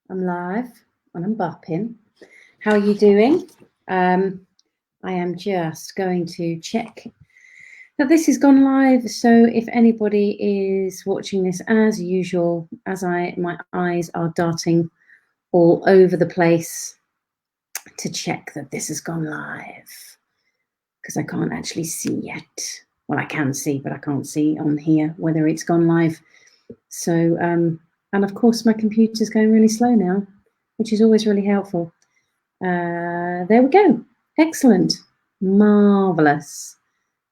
I'm live and I'm bopping. How are you doing? I am just going to check that this has gone live. So if anybody is watching this as usual, as my eyes are darting all over the place to check that this has gone live, because I can't actually see yet. Well, I can see, but I can't see on here whether it's gone live. So, and of course my computer's going really slow now, which is always really helpful. There we go. Excellent. Marvelous.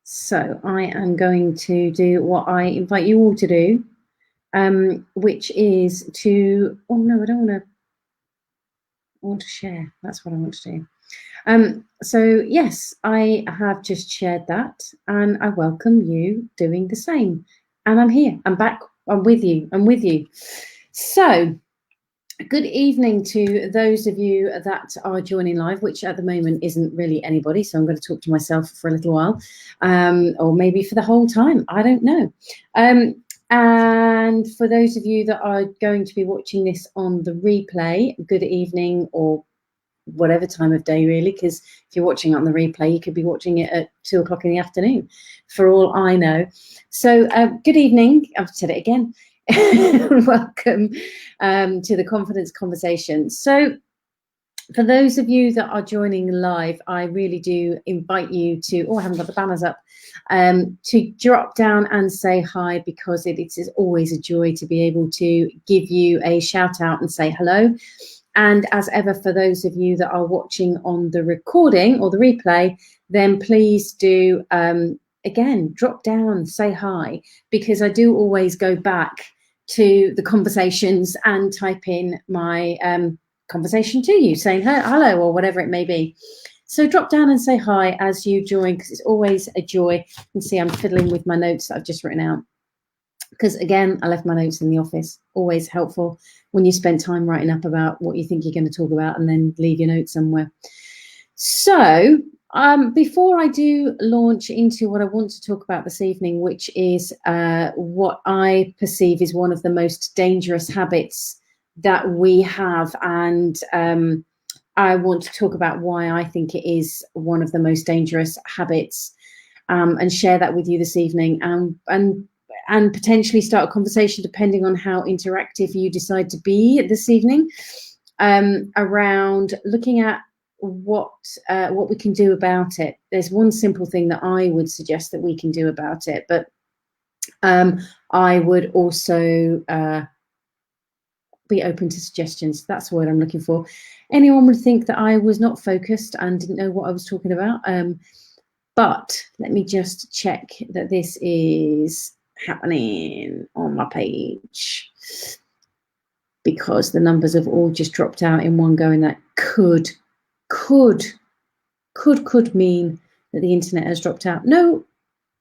So I am going to do what I invite you all to do, which is to, oh no, I don't want to, I want to share. That's what I want to do. So yes, I have just shared that and I welcome you doing the same. And I'm here, I'm back, I'm with you. So good evening to those of you that are joining live, which at the moment isn't really anybody. So I'm going to talk to myself for a little while, or maybe for the whole time. I don't know. And for those of you that are going to be watching this on the replay, good evening, or whatever time of day really, because if you're watching it on the replay, you could be watching it at 2 o'clock in the afternoon, for all I know. So good evening. I've said it again. Welcome to the Confidence Conversation. So for those of you that are joining live, I really do invite you to, oh, I haven't got the banners up, to drop down and say hi, because it is always a joy to be able to give you a shout out and say hello. And as ever, for those of you that are watching on the recording or the replay, then please do, again, drop down, say hi, because I do always go back to the conversations and type in my conversation to you, saying hello or whatever it may be. So drop down and say hi as you join, because it's always a joy. You can see I'm fiddling with my notes that I've just written out, because again, I left my notes in the office. Always helpful when you spend time writing up about what you think you're going to talk about and then leave your notes somewhere. So before I do launch into what I want to talk about this evening, which is what I perceive is one of the most dangerous habits that we have, and I want to talk about why I think it is one of the most dangerous habits, and share that with you this evening, and potentially start a conversation, depending on how interactive you decide to be this evening, around looking at what we can do about it. There's one simple thing that I would suggest that we can do about it, but I would also be open to suggestions. That's the word I'm looking for. Anyone would think that I was not focused and didn't know what I was talking about, but let me just check that this is happening on my page, because the numbers have all just dropped out in one go, and that could mean that the internet has dropped out. No,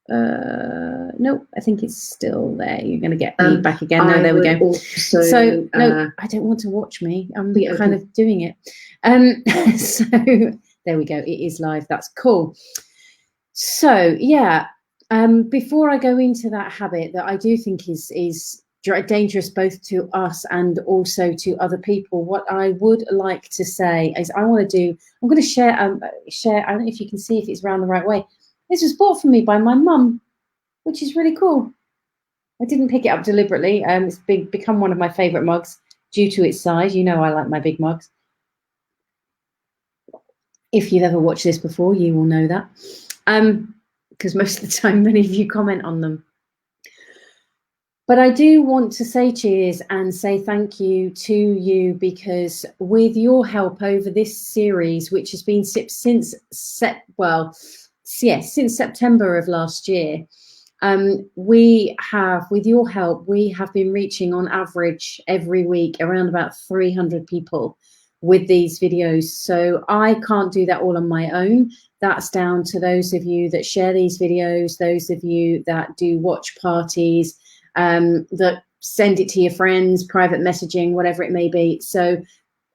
I think it's still there. You're going to get me back again. No, there we go. Also, no, I don't want to watch me. I'm kind of doing it. So there we go. It is live. That's cool. So yeah, before I go into that habit that I do think is dangerous both to us and also to other people, what I would like to say is I'm going to share, I don't know if you can see if it's around the right way. This was bought for me by my mum, which is really cool. I didn't pick it up deliberately. It's become one of my favourite mugs due to its size. You know I like my big mugs. If you've ever watched this before, you will know that. Because most of the time, many of you comment on them. But I do want to say cheers and say thank you to you, because with your help over this series, which has been since September of last year, we have, with your help, we have been reaching on average every week around about 300 people with these videos. So I can't do that all on my own. That's down to those of you that share these videos, those of you that do watch parties, that send it to your friends, private messaging, whatever it may be. So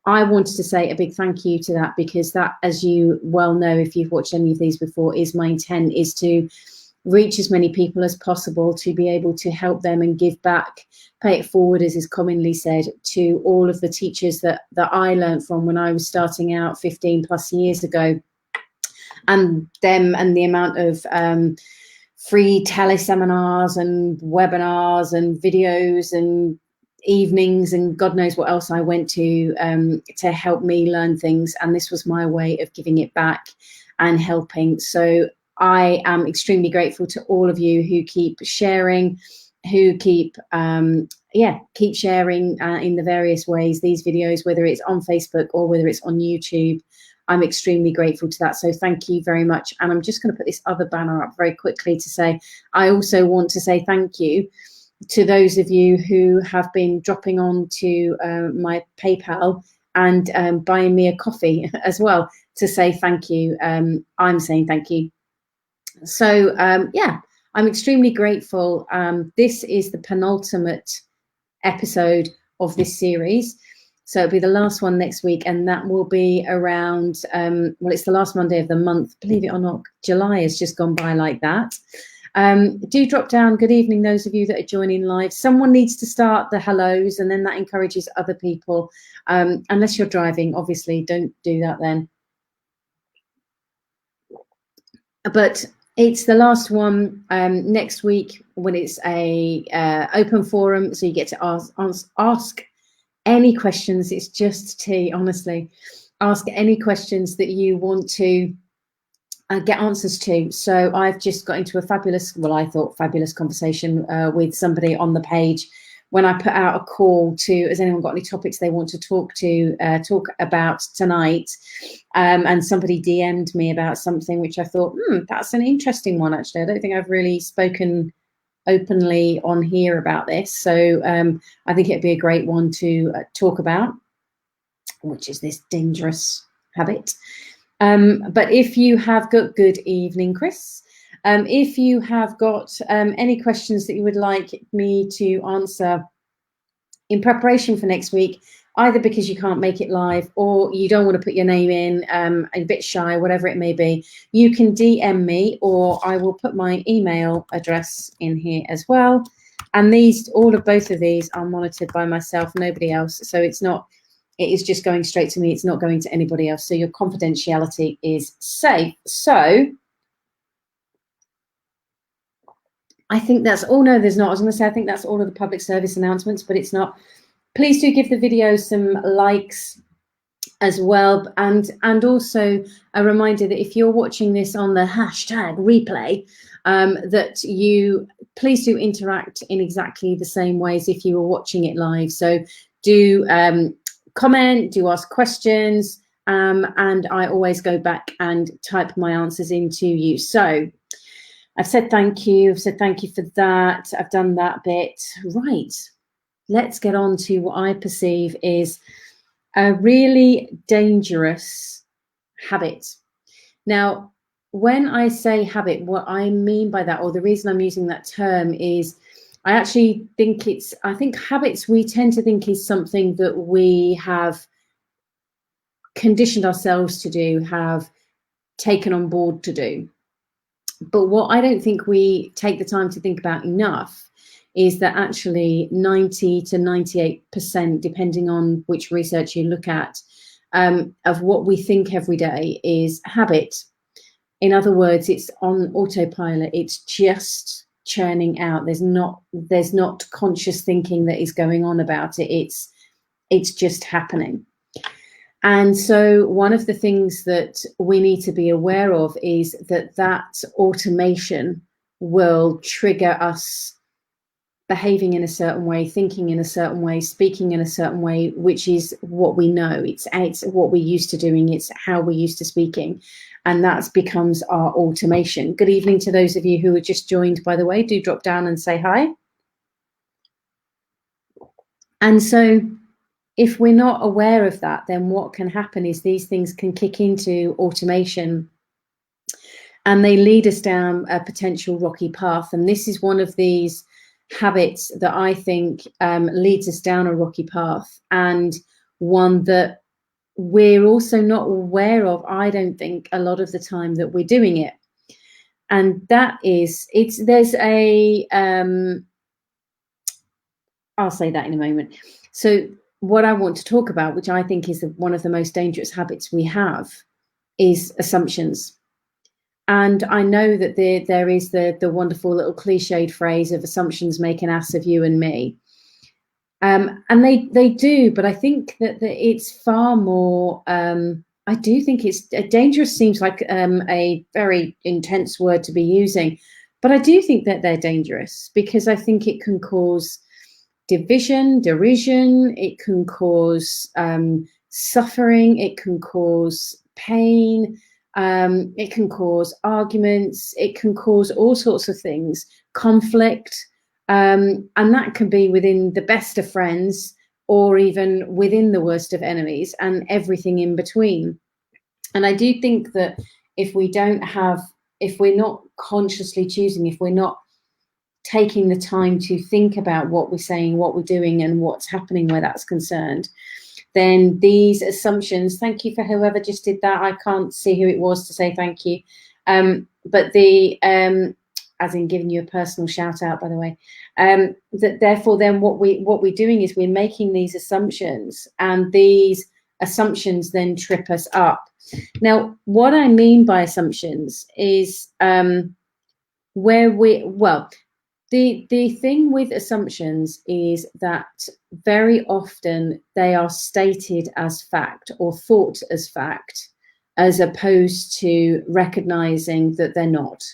I wanted to say a big thank you to that, because that, as you well know, if you've watched any of these before, is my intent, is to reach as many people as possible to be able to help them and give back, pay it forward, as is commonly said, to all of the teachers that I learned from when I was starting out 15 plus years ago, and them, and the amount of free teleseminars and webinars and videos and evenings and God knows what else I went to help me learn things. And this was my way of giving it back and helping. So I am extremely grateful to all of you who keep sharing, who keep keep sharing in the various ways these videos, whether it's on Facebook or whether it's on YouTube. I'm extremely grateful to that. So thank you very much. And I'm just going to put this other banner up very quickly to say, I also want to say thank you to those of you who have been dropping on to my PayPal and buying me a coffee as well to say thank you. I'm saying thank you. So I'm extremely grateful. This is the penultimate episode of this series. So it'll be the last one next week, and that will be around, it's the last Monday of the month. Believe it or not, July has just gone by like that. Do drop down. Good evening, those of you that are joining live. Someone needs to start the hellos, and then that encourages other people. Unless you're driving, obviously, don't do that then. But it's the last one next week when it's a open forum, so you get to ask any questions. It's just tea, honestly. Ask any questions that you want to get answers to. So I've just got into a fabulous conversation with somebody on the page when I put out a call to, has anyone got any topics they want to talk about tonight? And somebody DM'd me about something which I thought, that's an interesting one, actually. I don't think I've really spoken openly on here about this. So I think it'd be a great one to talk about, which is this dangerous habit. But if you have got, good evening, Chris. If you have got any questions that you would like me to answer in preparation for next week, either because you can't make it live or you don't want to put your name in, a bit shy, whatever it may be, you can DM me, or I will put my email address in here as well. And both of these are monitored by myself, nobody else. So it is just going straight to me. It's not going to anybody else. So your confidentiality is safe. So I think that's all. No, there's not. I was going to say, I think that's all of the public service announcements, but it's not. Please do give the video some likes as well. And also a reminder that if you're watching this on the hashtag replay, that you please do interact in exactly the same way as if you were watching it live. So do comment, do ask questions, and I always go back and type my answers into you. So I've said thank you. I've said thank you for that. I've done that bit. Right. Let's get on to what I perceive is a really dangerous habit. Now, when I say habit, what I mean by that, or the reason I'm using that term, is I think habits we tend to think is something that we have conditioned ourselves to do, have taken on board to do. But what I don't think we take the time to think about enough is that actually 90 to 98%, depending on which research you look at, of what we think every day is habit. In other words, it's on autopilot. It's just churning out. There's not conscious thinking that is going on about it. It's just happening. And so one of the things that we need to be aware of is that automation will trigger us behaving in a certain way, thinking in a certain way, speaking in a certain way, which is what we know. It's what we're used to doing. It's how we're used to speaking. And that becomes our automation. Good evening to those of you who have just joined, by the way. Do drop down and say hi. And so if we're not aware of that, then what can happen is these things can kick into automation and they lead us down a potential rocky path. And this is one of these habits that I think leads us down a rocky path, and one that we're also not aware of, I don't think, a lot of the time that we're doing it. And that is, there's a, I'll say that in a moment. So what I want to talk about, which I think is one of the most dangerous habits we have, is assumptions. And I know that there is the wonderful little cliched phrase of assumptions make an ass of you and me. And they do, but I think that it's far more, I do think it's dangerous, seems like a very intense word to be using, but I do think that they're dangerous because I think it can cause division, derision, it can cause suffering, it can cause pain, it can cause arguments, it can cause all sorts of things, conflict, and that can be within the best of friends or even within the worst of enemies and everything in between. And I do think that if we're not consciously choosing, if we're not taking the time to think about what we're saying, what we're doing, and what's happening where that's concerned, then these assumptions, thank you for whoever just did that. I can't see who it was to say thank you. But as in giving you a personal shout out, by the way, that therefore then what we're doing is we're making these assumptions, and these assumptions then trip us up. Now, what I mean by assumptions is the thing with assumptions is that very often they are stated as fact or thought as fact, as opposed to recognizing that they're not.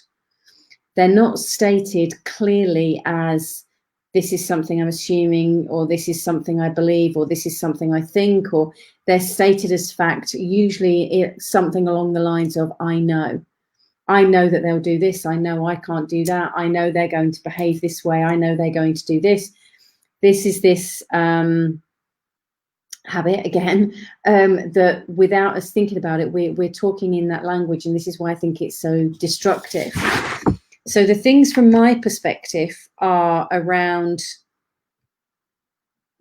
They're not stated clearly as this is something I'm assuming, or this is something I believe, or this is something I think, or they're stated as fact. Usually it's something along the lines of, I know that they'll do this. I know I can't do that. I know they're going to behave this way. I know they're going to do this. This is this habit again, that without us thinking about it, we're talking in that language. And this is why I think it's so destructive. So the things from my perspective are around,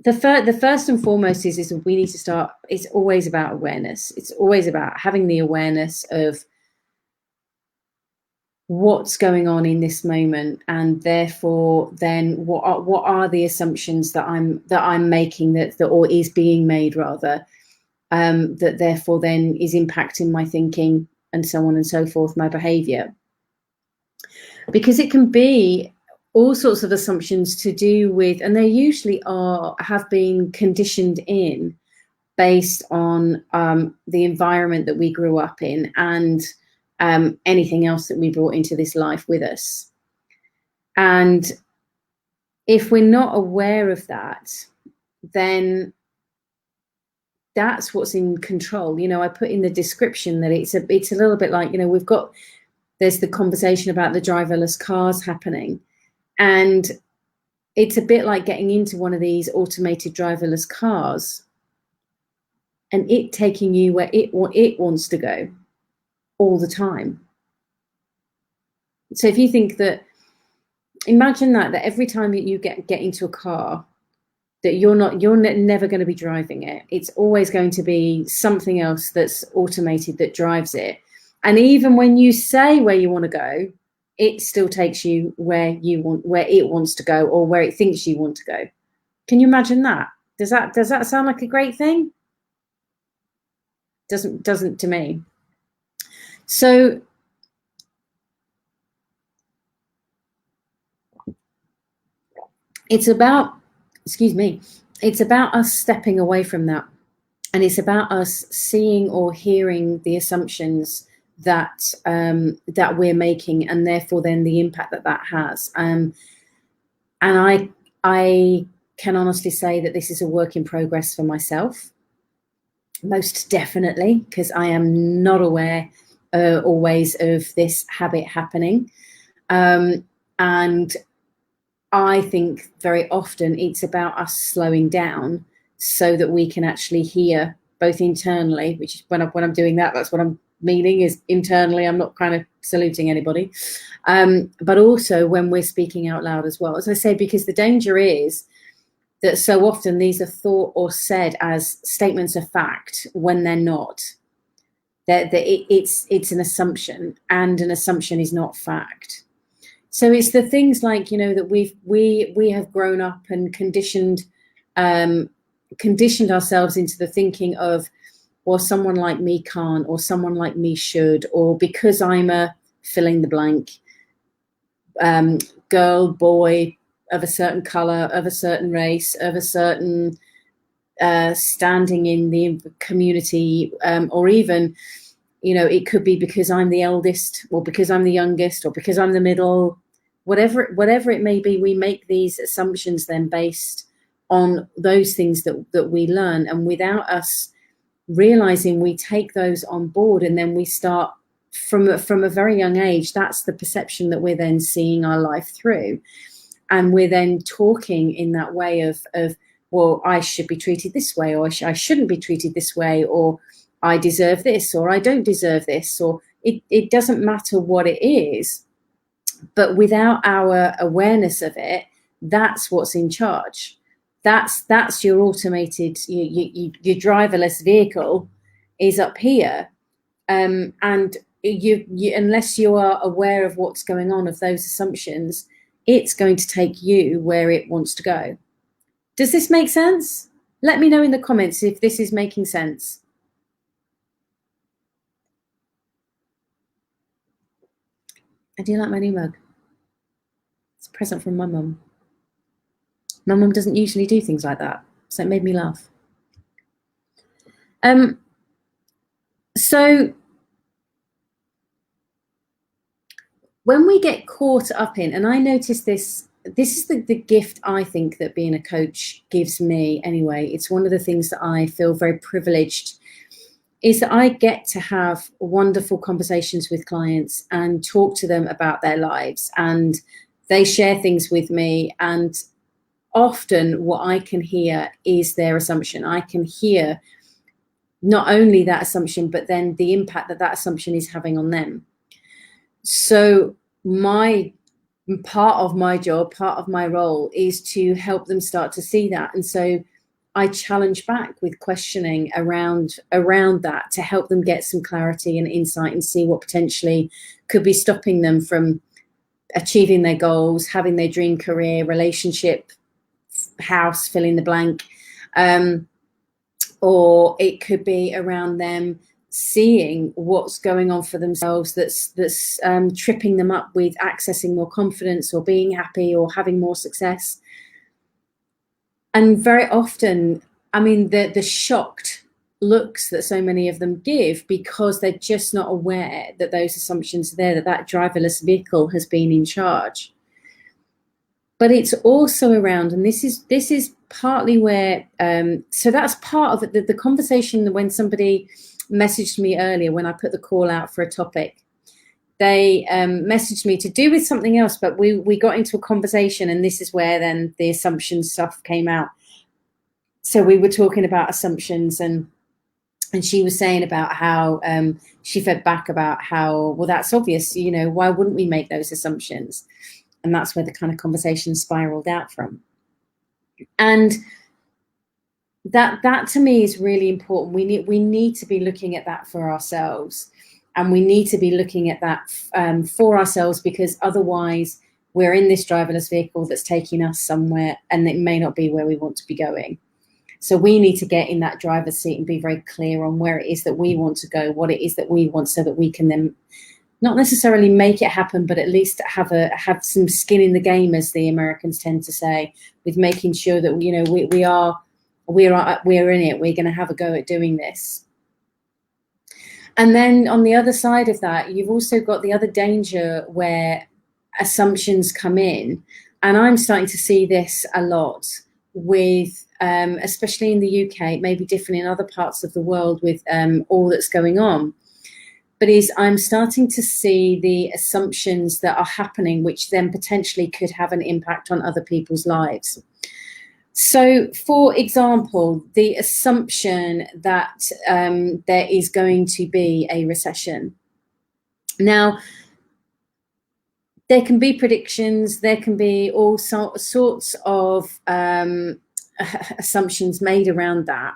the first and foremost is we need to start, it's always about awareness. It's always about having the awareness of what's going on in this moment, and therefore then what are the assumptions that I'm making that or is being made rather, that therefore then is impacting my thinking and so on and so forth, my behavior. Because it can be all sorts of assumptions to do with, and they usually have been conditioned in based on the environment that we grew up in, and anything else that we brought into this life with us. And if we're not aware of that, then that's what's in control. I put in the description that it's a little bit like, there's the conversation about the driverless cars happening, and it's a bit like getting into one of these automated driverless cars and it taking you where it wants to go all the time. So if you think that, imagine that every time that you get into a car, that you're never going to be driving it. It's always going to be something else that's automated that drives it. And even when you say where you want to go, it still takes you where it wants to go, or where it thinks you want to go. Can you imagine that? Does that sound like a great thing? Doesn't to me. So it's about us stepping away from that, and it's about us seeing or hearing the assumptions that we're making, and therefore then the impact that has. And I can honestly say that this is a work in progress for myself, most definitely, because I am not aware always of this habit happening, and I think very often it's about us slowing down so that we can actually hear both internally, which is when I'm doing that, that's what I'm meaning, is internally. I'm not kind of saluting anybody, but also when we're speaking out loud as well, as I say, because the danger is that so often these are thought or said as statements of fact when they're not. It's an assumption, and an assumption is not fact. So it's the things like, you know, that we have grown up and conditioned ourselves into the thinking of, well, someone like me can't, or someone like me should, or because I'm a fill in the blank, girl, boy, of a certain color, of a certain race, of a certain standing in the community, or even, you know, it could be because I'm the eldest, or because I'm the youngest, or because I'm the middle, whatever it may be. We make these assumptions then based on those things that we learn, and without us realizing, we take those on board, and then we start from a very young age. That's the perception that we're then seeing our life through, and we're then talking in that way of well, I should be treated this way, or I shouldn't be treated this way, or I deserve this, or I don't deserve this, or it doesn't matter what it is, but without our awareness of it, that's what's in charge. That's your automated, your driverless vehicle is up here, and you unless you are aware of what's going on, of those assumptions, it's going to take you where it wants to go. Does this make sense? Let me know in the comments if this is making sense. I do like my new mug. It's a present from my mum. My mum doesn't usually do things like that, so it made me laugh. So when we get caught up in, and I noticed this is the gift I think that being a coach gives me anyway. It's one of the things that I feel very privileged, is that I get to have wonderful conversations with clients and talk to them about their lives, and they share things with me, and often what I can hear is their assumption. I can hear not only that assumption, but then the impact that assumption is having on them. So part of my job, part of my role, is to help them start to see that. And so I challenge back with questioning around that, to help them get some clarity and insight, and see what potentially could be stopping them from achieving their goals, having their dream career, relationship, house, fill in the blank. Or it could be around them seeing what's going on for themselves that's tripping them up with accessing more confidence, or being happy, or having more success. And very often, I mean, the shocked looks that so many of them give, because they're just not aware that those assumptions are there, that driverless vehicle has been in charge. But it's also around, and this is partly where, so that's part of the conversation. When somebody messaged me earlier, when I put the call out for a topic, they messaged me to do with something else, but we got into a conversation, and this is where then the assumption stuff came out. So we were talking about assumptions, and she was saying about how she fed back about how, well, that's obvious, you know, why wouldn't we make those assumptions? And that's where the kind of conversation spiraled out from. And that to me is really important. We need to be looking at that for ourselves, and we need to be looking at that for ourselves, because otherwise we're in this driverless vehicle that's taking us somewhere, and it may not be where we want to be going. So we need to get in that driver's seat and be very clear on where it is that we want to go, what it is that we want, so that we can then not necessarily make it happen, but at least have some skin in the game, as the Americans tend to say, with making sure that, you know, we're in it. We're going to have a go at doing this. And then on the other side of that, you've also got the other danger where assumptions come in, and I'm starting to see this a lot with, especially in the UK. It may be different in other parts of the world with all that's going on. But I'm starting to see the assumptions that are happening, which then potentially could have an impact on other people's lives. So, for example, the assumption that there is going to be a recession. Now, there can be predictions, there can be all sorts of assumptions made around that.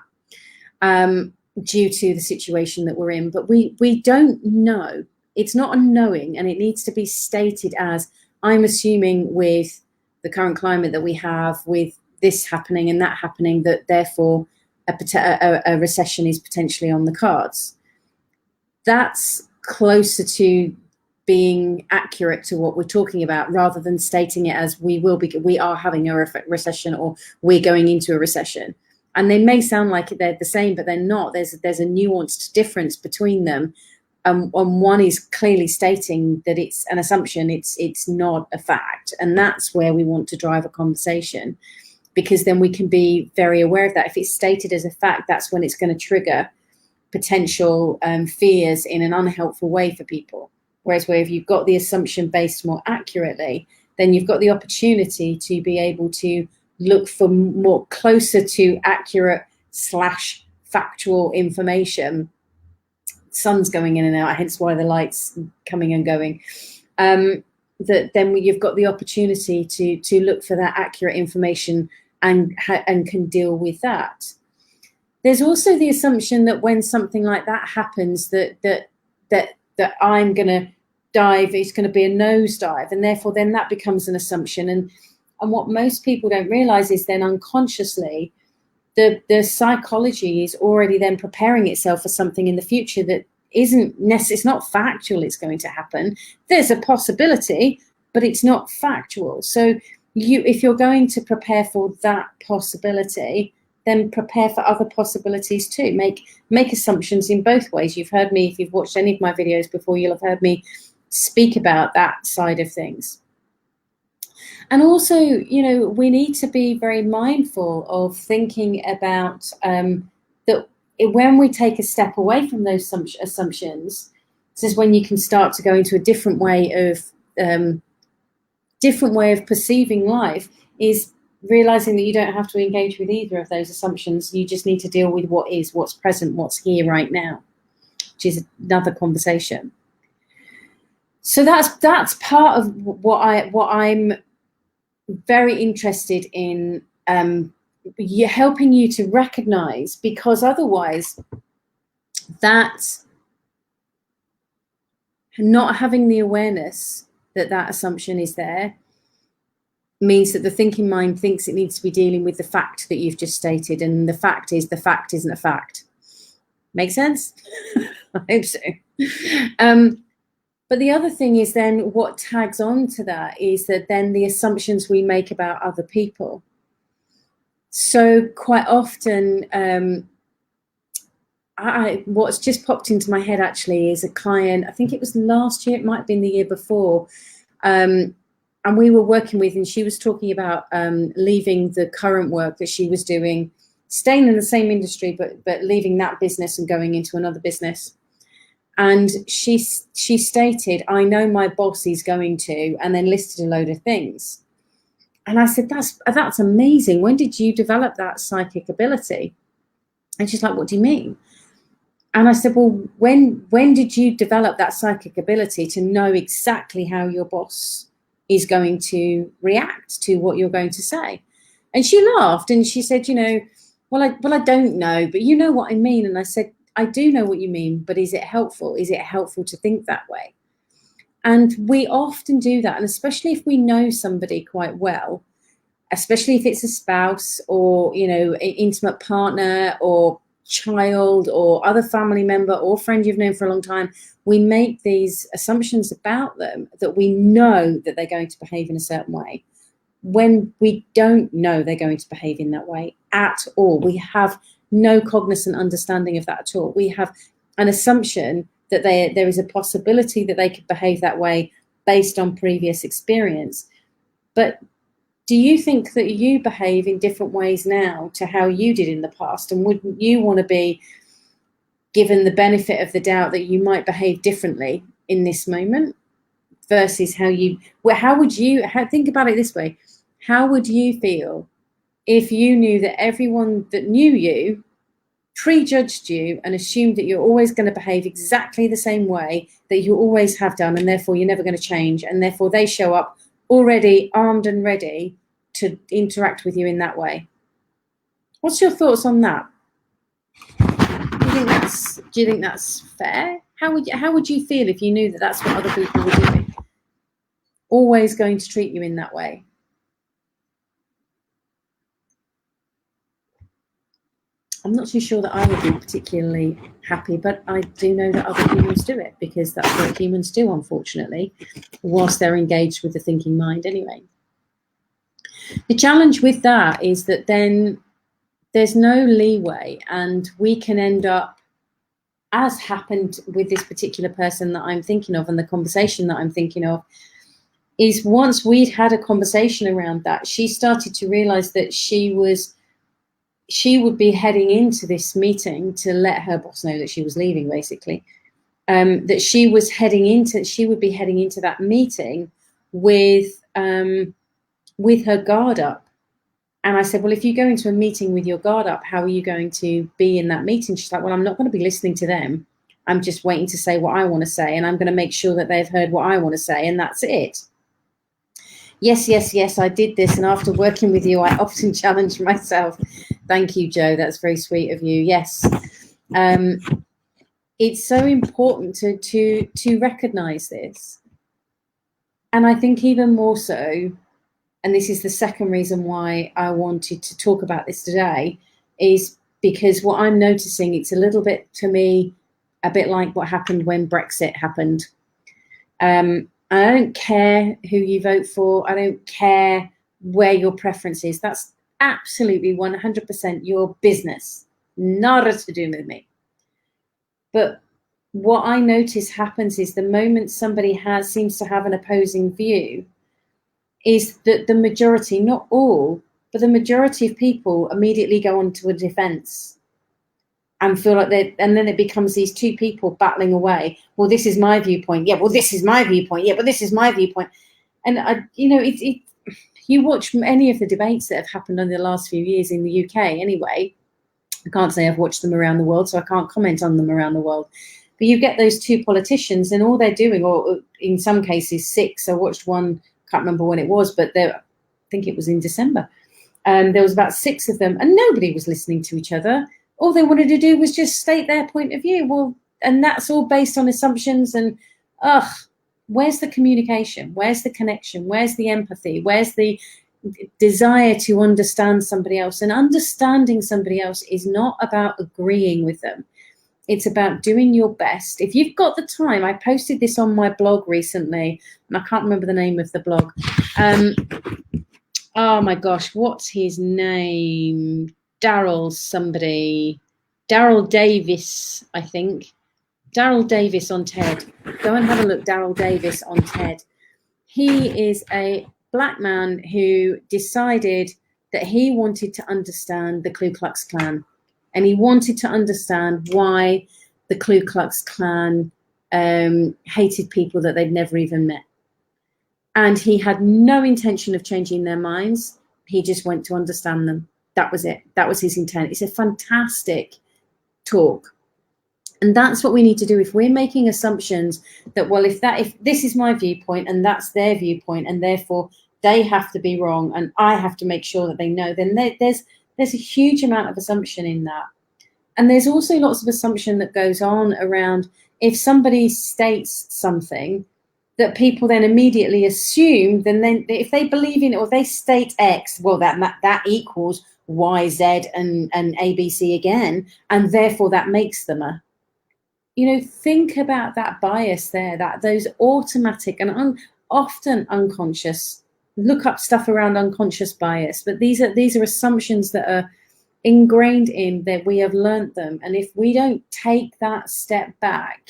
due to the situation that we're in. But we don't know. It's not a knowing, and it needs to be stated as, I'm assuming with the current climate that we have, with this happening and that happening, that therefore a recession is potentially on the cards. That's closer to being accurate to what we're talking about, rather than stating it as we are having a recession, or we're going into a recession. And they may sound like they're the same, but they're not. There's a nuanced difference between them. And one is clearly stating that it's an assumption, it's not a fact. And that's where we want to drive a conversation, because then we can be very aware of that. If it's stated as a fact, that's when it's going to trigger potential fears in an unhelpful way for people. Whereas where if you've got the assumption based more accurately, then you've got the opportunity to be able to look for more closer to accurate / factual information. Sun's going in and out, hence why the light's coming and going. That then you've got the opportunity to look for that accurate information and can deal with that. There's also the assumption that when something like that happens, that I'm going to dive, it's going to be a nosedive, and therefore then that becomes an assumption. And what most people don't realize is then unconsciously the psychology is already then preparing itself for something in the future that isn't necessary. It's not factual it's going to happen. There's a possibility, but it's not factual. So if you're going to prepare for that possibility, then prepare for other possibilities too. Make assumptions in both ways. You've heard me, if you've watched any of my videos before, you'll have heard me speak about that side of things. And also, we need to be very mindful of thinking about that when we take a step away from those assumptions, this is when you can start to go into a different way of perceiving life, is realizing that you don't have to engage with either of those assumptions. You just need to deal with what is, what's present, what's here right now, which is another conversation. So that's part of what I'm very interested in, helping you to recognize, because otherwise that not having the awareness that assumption is there means that the thinking mind thinks it needs to be dealing with the fact that you've just stated, and the fact isn't a fact. Make sense? I hope so. But the other thing is then what tags on to that is that then the assumptions we make about other people. So quite often, what's just popped into my head actually is a client, I think it was last year, it might have been the year before, and we were working with, and she was talking about leaving the current work that she was doing, staying in the same industry, but leaving that business and going into another business. And she stated, I know my boss is going to, and then listed a load of things. And I said, that's amazing. When did you develop that psychic ability? And she's like, what do you mean? And I said, well, when did you develop that psychic ability to know exactly how your boss is going to react to what you're going to say? And she laughed and she said, well, I don't know, but you know what I mean. And I said, I do know what you mean, but is it helpful? Is it helpful to think that way? And we often do that. And especially if we know somebody quite well, especially if it's a spouse or, an intimate partner or child or other family member or friend you've known for a long time, we make these assumptions about them that we know that they're going to behave in a certain way, when we don't know they're going to behave in that way at all. We have no cognizant understanding of that at all. We have an assumption that there is a possibility that they could behave that way based on previous experience. But do you think that you behave in different ways now to how you did in the past? And wouldn't you want to be given the benefit of the doubt that you might behave differently in this moment versus think about it this way. How would you feel if you knew that everyone that knew you prejudged you and assumed that you're always going to behave exactly the same way that you always have done, and therefore you're never going to change, and therefore they show up already armed and ready to interact with you in that way? What's your thoughts on that? do you think that's fair? How would you feel if you knew that that's what other people were doing? Always going to treat you in that way. I'm not too sure that I would be particularly happy, but I do know that other humans do it, because that's what humans do, unfortunately, whilst they're engaged with the thinking mind anyway. The challenge with that is that then there's no leeway, and we can end up, as happened with this particular person that I'm thinking of and the conversation that I'm thinking of, is once we'd had a conversation around that, she started to realize that she would be heading into this meeting to let her boss know that she was leaving, basically. That she would be heading into that meeting with her guard up. And I said, well, if you go into a meeting with your guard up, how are you going to be in that meeting? She's like, well, I'm not going to be listening to them. I'm just waiting to say what I want to say, and I'm going to make sure that they've heard what I want to say, and that's it. Yes, I did this, and after working with you, I often challenge myself. Thank you, Joe. That's very sweet of you. Yes. It's so important to recognize this. And I think even more so, and this is the second reason why I wanted to talk about this today, is because what I'm noticing, it's a little bit, to me, a bit like what happened when Brexit happened. I don't care who you vote for. I don't care where your preference is. That's absolutely 100% your business. Nada to do with me. But what I notice happens is the moment somebody seems to have an opposing view, is that the majority, not all, but the majority of people immediately go onto a defense and feel like and then it becomes these two people battling away. Well, this is my viewpoint. Yeah, well, this is my viewpoint. Yeah, but this is my viewpoint. And you watch any of the debates that have happened in the last few years in the UK anyway. I can't say I've watched them around the world, so I can't comment on them around the world. But you get those two politicians, and all they're doing, or in some cases 6. I watched one, can't remember when it was, but I think it was in December. There was about 6 of them, and nobody was listening to each other. All they wanted to do was just state their point of view. Well, and that's all based on assumptions. And where's the communication? Where's the connection? Where's the empathy? Where's the desire to understand somebody else? And understanding somebody else is not about agreeing with them. It's about doing your best. If you've got the time, I posted this on my blog recently, and I can't remember the name of the blog. Oh my gosh, what's his name? Daryl Davis, I think. Daryl Davis on TED. Go and have a look, Daryl Davis on TED. He is a black man who decided that he wanted to understand the Ku Klux Klan. And he wanted to understand why the Ku Klux Klan hated people that they'd never even met. And he had no intention of changing their minds. He just went to understand them. That was it. That was his intent. It's a fantastic talk. And that's what we need to do. If we're making assumptions that, well, if this is my viewpoint and that's their viewpoint, and therefore they have to be wrong and I have to make sure that they know, then there's a huge amount of assumption in that. And there's also lots of assumption that goes on around, if somebody states something that people then immediately assume, then if they believe in it, or they state X, well, that equals Y, Z, and ABC again, and therefore that makes them a, think about that bias there, that those automatic and often unconscious, look up stuff around unconscious bias, but these are assumptions that are ingrained in, that we have learnt them. And if we don't take that step back,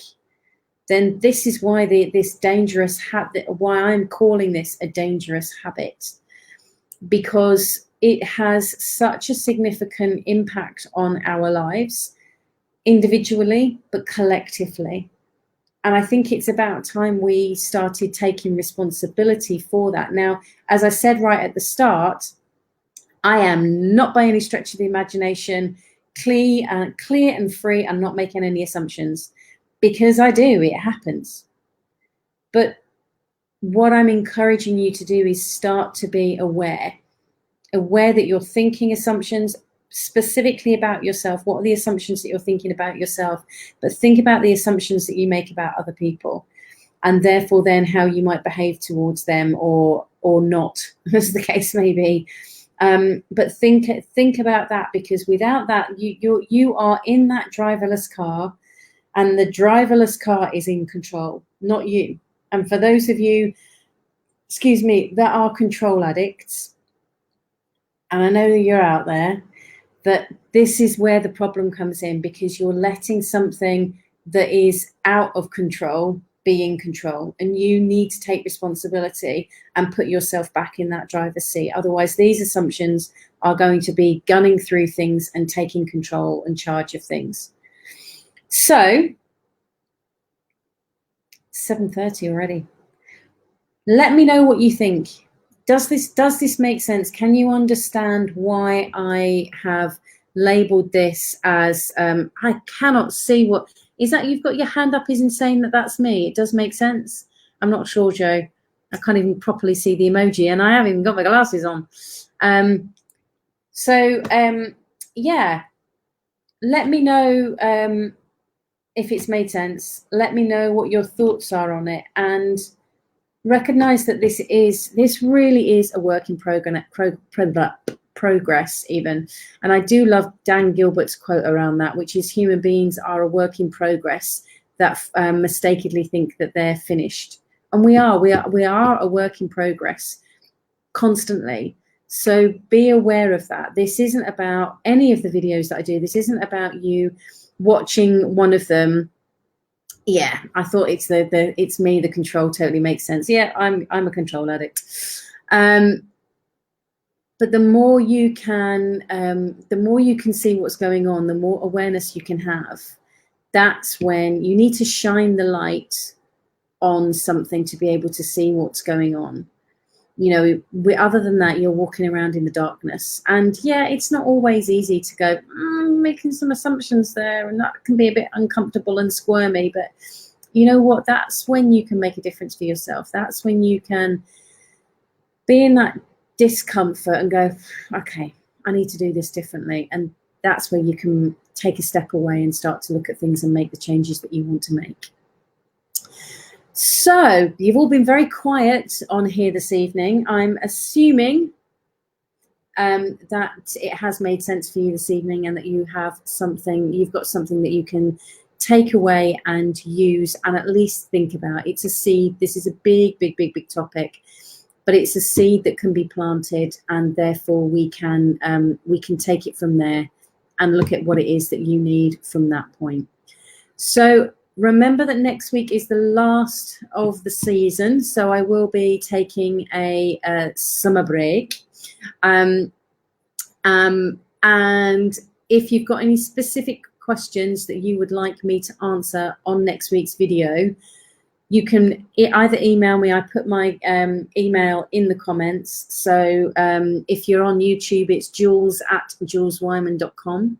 then this is why this dangerous habit, why I'm calling this a dangerous habit, because it has such a significant impact on our lives, individually, but collectively. And I think it's about time we started taking responsibility for that. Now, as I said right at the start, I am not by any stretch of the imagination clear and free. I'm not making any assumptions, because it happens. But what I'm encouraging you to do is start to be aware that you're thinking assumptions. specifically about yourself. What are the assumptions that you're thinking about yourself? But think about the assumptions that you make about other people, and therefore then how you might behave towards them or not, as the case may be. But think about that, because without that, you are in that driverless car, and the driverless car is in control, not you. And for those of you, excuse me, that are control addicts, and I know that you're out there, that this is where the problem comes in, because you're letting something that is out of control be in control, and you need to take responsibility and put yourself back in that driver's seat. Otherwise, these assumptions are going to be gunning through things and taking control and charge of things. So 7:30 already. Let me know what you think. Does this make sense? Can you understand why I have labeled this as I cannot see what is that? You've got your hand up is insane that's me. It does make sense. I'm not sure, Joe. I can't even properly see the emoji, and I haven't even got my glasses on. Yeah, let me know if it's made sense. Let me know what your thoughts are on it, and recognize that this really is a work in progress even. And I do love Dan Gilbert's quote around that, which is human beings are a work in progress that mistakenly think that they're finished. And we are a work in progress constantly. So be aware of that. This isn't about any of the videos that I do. This isn't about you watching one of them. Yeah, I thought it's it's me, the control totally makes sense. Yeah, I'm a control addict. But the more you can see what's going on, the more awareness you can have. That's when you need to shine the light on something to be able to see what's going on. You know, other than that, you're walking around in the darkness. And yeah, it's not always easy to go, making some assumptions there, and that can be a bit uncomfortable and squirmy. But you know what? That's when you can make a difference for yourself. That's when you can be in that discomfort and go, okay, I need to do this differently. And that's where you can take a step away and start to look at things and make the changes that you want to make. So you've all been very quiet on here this evening. I'm assuming that it has made sense for you this evening, and that you've got something that you can take away and use and at least think about. It's a seed. This is a big topic, but it's a seed that can be planted, and therefore we can take it from there and look at what it is that you need from that point. So remember that next week is the last of the season, so I will be taking a summer break. And if you've got any specific questions that you would like me to answer on next week's video, you can either email me. I put my email in the comments. So if you're on YouTube, it's jules@juleswyman.com.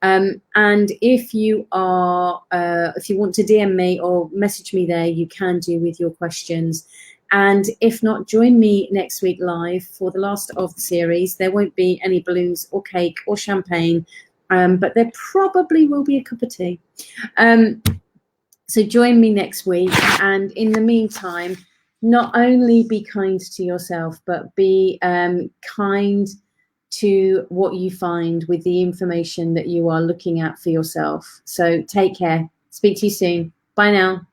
And if you want to DM me or message me there, you can do with your questions. And if not, join me next week live for the last of the series. There won't be any balloons or cake or champagne, but there probably will be a cup of tea. So join me next week. And in the meantime, not only be kind to yourself, but be kind to what you find with the information that you are looking at for yourself. So take care. Speak to you soon. Bye now.